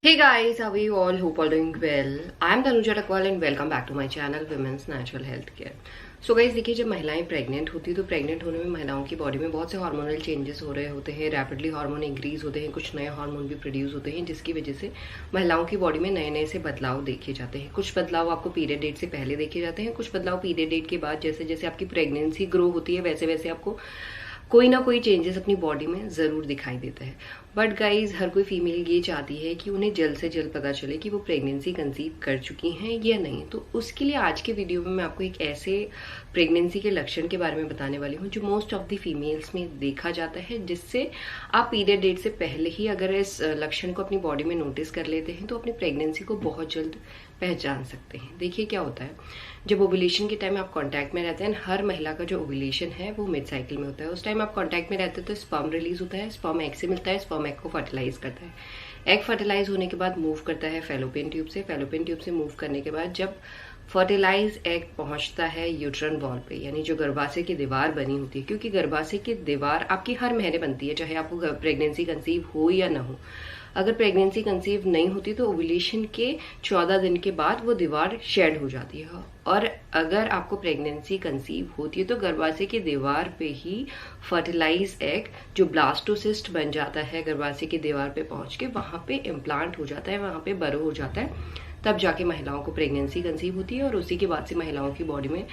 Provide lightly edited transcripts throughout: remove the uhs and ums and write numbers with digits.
Hey guys, how are you all? Hope all doing well. I am Tanuja Takwal and welcome back to my channel Women's Natural Health Care. So guys देखिए, जब महिलाएं pregnant होती है तो pregnant होने में महिलाओं की बॉडी में बहुत से हार्मोनल चेंजेस हो रहे होते हैं, रैपिडली हार्मोन इंक्रीज होते हैं, कुछ नए हार्मोन भी प्रोड्यूस होते हैं, जिसकी वजह से महिलाओं की बॉडी में नए नए से बदलाव देखे जाते हैं। कुछ बदलाव आपको पीरियड डेट से पहले देखे जाते हैं, कुछ बदलाव पीरियड डेट के बाद। जैसे जैसे आपकी प्रेगनेंसी ग्रो होती है वैसे वैसे आपको कोई ना कोई चेंजेस अपनी बॉडी में ज़रूर दिखाई देता है। बट गाइज, हर कोई फीमेल ये चाहती है कि उन्हें जल्द से जल्द पता चले कि वो प्रेगनेंसी कंसीव कर चुकी हैं या नहीं। तो उसके लिए आज के वीडियो में मैं आपको एक ऐसे प्रेगनेंसी के लक्षण के बारे में बताने वाली हूँ जो मोस्ट ऑफ द फीमेल्स में देखा जाता है, जिससे आप पीरियड डेट से पहले ही अगर इस लक्षण को अपनी बॉडी में नोटिस कर लेते हैं तो अपनी प्रेगनेंसी को बहुत जल्द पहचान सकते हैं। देखिए क्या होता है, जब ओवुलेशन के टाइम आप कांटेक्ट में रहते हैं, हर महिला का जो ओवुलेशन है वो मिड साइकिल में होता है। उस टाइम आप कांटेक्ट में रहते हैं तो स्पर्म रिलीज होता है, स्पर्म एग से मिलता है, स्पर्म एग को फर्टिलाइज करता है। एग फर्टिलाइज होने के बाद मूव करता है फैलोपियन ट्यूब से, फैलोपियन ट्यूब से मूव करने के बाद जब फर्टिलाइज एग पहुंचता है यूट्रन वॉल पे, यानी जो गर्भाशय की दीवार बनी होती है, क्योंकि गर्भाशय की दीवार आपकी हर महीने बनती है, चाहे आपको प्रेगनेंसी कंसीव हो या ना हो। अगर प्रेगनेंसी कंसीव नहीं होती तो ओवुलेशन के 14 दिन के बाद वो दीवार शेड हो जाती है। और अगर आपको प्रेगनेंसी कंसीव होती है तो गर्भाशय की दीवार पे ही फर्टिलाइज एग जो ब्लास्टोसिस्ट बन जाता है, गर्भाशय की दीवार पे पहुंच के वहां पे इम्प्लांट हो जाता है, वहां पे बरो हो जाता है। तब जाके महिलाओं को प्रेगनेंसी कंसीव होती है और उसी के बाद से महिलाओं की बॉडी में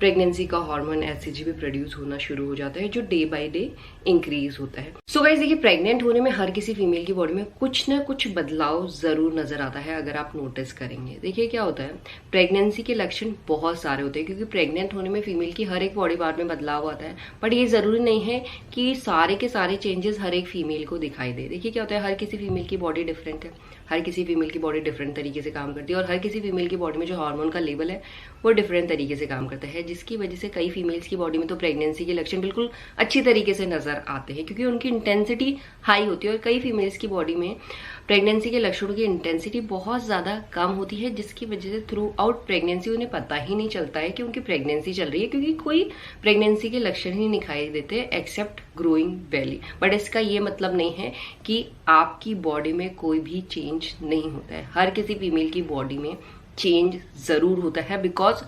प्रेगनेंसी का हार्मोन एचसीजी भी प्रोड्यूस होना शुरू हो जाता है, जो डे बाय डे इंक्रीज होता है। सो गाइस देखिए, प्रेग्नेंट होने में हर किसी फीमेल की बॉडी में कुछ ना कुछ बदलाव जरूर नजर आता है, अगर आप नोटिस करेंगे। देखिए क्या होता है, प्रेगनेंसी के लक्षण बहुत सारे होते हैं, क्योंकि प्रेग्नेंट होने में फीमेल की हर एक बॉडी पार्ट में बदलाव आता है। बट ये जरूरी नहीं है कि सारे के सारे चेंजेस हर एक फीमेल को दिखाई दे। देखिए क्या होता है, हर किसी फीमेल की बॉडी डिफरेंट है, हर किसी फीमेल की बॉडी डिफरेंट तरीके से काम करती है, और हर किसी फीमेल की बॉडी में जो हार्मोन का लेवल है वो डिफरेंट तरीके से काम करता है, जिसकी वजह से कई फीमेल्स की बॉडी में तो प्रेगनेंसी के लक्षण बिल्कुल अच्छी तरीके से नजर आते हैं, क्योंकि उनकी इंटेंसिटी हाई होती है। और कई फीमेल्स की बॉडी में प्रेगनेंसी के लक्षणों की इंटेंसिटी बहुत ज्यादा कम होती है, जिसकी वजह से थ्रू आउट प्रेगनेंसी उन्हें पता ही नहीं चलता है कि उनकी प्रेगनेंसी चल रही है, क्योंकि कोई प्रेगनेंसी के लक्षण ही नहीं दिखाई देते एक्सेप्ट ग्रोइंग बेली। बट इसका ये मतलब नहीं है कि आपकी बॉडी में कोई भी चेंज नहीं होता है। हर किसी फीमेल की बॉडी में चेंज जरूर होता है, बिकॉज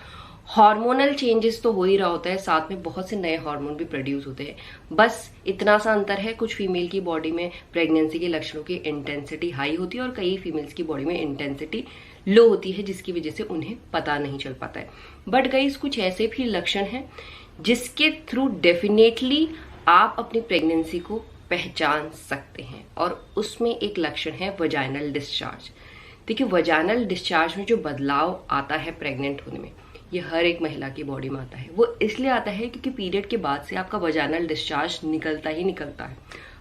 हार्मोनल चेंजेस तो हो ही रहा होता है, साथ में बहुत से नए हार्मोन भी प्रोड्यूस होते हैं। बस इतना सा अंतर है, कुछ फीमेल की बॉडी में प्रेगनेंसी के लक्षणों की इंटेंसिटी हाई होती है और कई फीमेल्स की बॉडी में इंटेंसिटी लो होती है, जिसकी वजह से उन्हें पता नहीं चल पाता है। बट गाइस, कुछ ऐसे भी लक्षण हैं जिसके थ्रू डेफिनेटली आप अपनी प्रेगनेंसी को पहचान सकते हैं, और उसमें एक लक्षण है वजाइनल डिस्चार्ज। देखिए, वजाइनल डिस्चार्ज में जो बदलाव आता है प्रेग्नेंट होने में, ये हर एक महिला की बॉडी में आता है। वो इसलिए आता है क्योंकि पीरियड के बाद से आपका वजाइनल डिस्चार्ज निकलता ही निकलता है,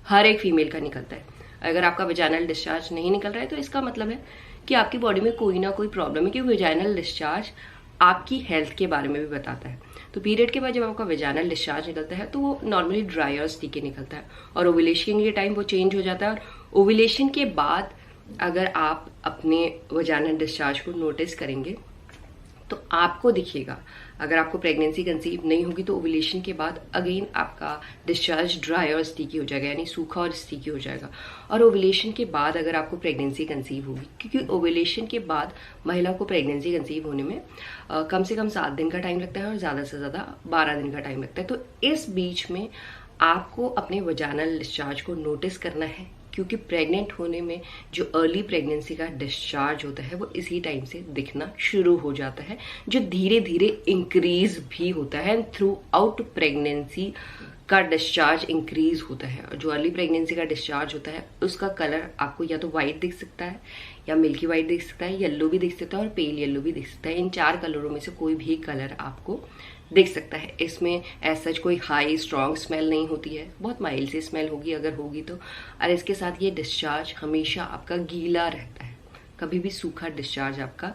हर एक फीमेल का निकलता है। अगर आपका वजाइनल डिस्चार्ज नहीं निकल रहा है तो इसका मतलब है कि आपकी बॉडी में कोई ना कोई प्रॉब्लम है, क्योंकि वजाइनल डिस्चार्ज आपकी हेल्थ के बारे में भी बताता है। तो पीरियड के बाद जब आपका वजाइनल डिस्चार्ज निकलता है तो वो नॉर्मली ड्राई और स्टिकी निकलता है, और ओवुलेशन के टाइम वो चेंज हो जाता है। और ओवुलेशन के बाद अगर आप अपने वजाइनल डिस्चार्ज को नोटिस करेंगे तो आपको दिखेगा, अगर आपको प्रेगनेंसी कंसीव नहीं होगी तो ओवुलेशन के बाद अगेन आपका डिस्चार्ज ड्राई और स्टिकी हो जाएगा, यानी सूखा और स्टिकी हो जाएगा। और ओवुलेशन के बाद अगर आपको प्रेगनेंसी कंसीव होगी, क्योंकि ओवुलेशन के बाद महिला को प्रेगनेंसी कंसीव होने में कम से कम 7 दिन का टाइम लगता है और ज़्यादा से ज़्यादा 12 दिन का टाइम लगता है। तो इस बीच में आपको अपने वजाइनल डिस्चार्ज को नोटिस करना है, क्योंकि प्रेग्नेंट होने में जो अर्ली प्रेगनेंसी का डिस्चार्ज होता है वो इसी टाइम से दिखना शुरू हो जाता है, जो धीरे धीरे इंक्रीज भी होता है। थ्रू आउट प्रेगनेंसी का डिस्चार्ज इंक्रीज होता है, और जो अर्ली प्रेगनेंसी का डिस्चार्ज होता है उसका कलर आपको या तो व्हाइट दिख सकता है, या मिल्की व्हाइट दिख सकता है, येलो भी दिख सकता है, और पेल येलो भी दिख सकता है। इन 4 कलरों में से कोई भी कलर आपको दिख सकता है। इसमें ऐसा कोई हाई स्ट्रॉन्ग स्मेल नहीं होती है, बहुत माइल्ड सी स्मेल होगी अगर होगी तो। और इसके साथ ये डिस्चार्ज हमेशा आपका गीला रहता है, कभी भी सूखा डिस्चार्ज आपका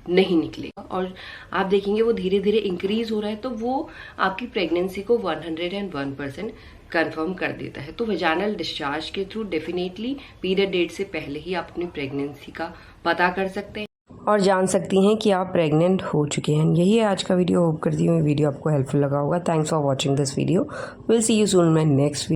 नहीं निकलेगा। और आप देखेंगे वो धीरे धीरे इंक्रीज हो रहा है, तो वो आपकी प्रेगनेंसी को 101% कंफर्म कर देता है। तो वजाइनल डिस्चार्ज के थ्रू डेफिनेटली पीरियड डेट से पहले ही आप अपनी प्रेगनेंसी का पता कर सकते हैं और जान सकती हैं कि आप प्रेग्नेंट हो चुके हैं। यही है आज का वीडियो। होप करती हूँ वीडियो आपको हेल्पफुल लगा होगा। Thanks for watching this video. Will see you soon my next video.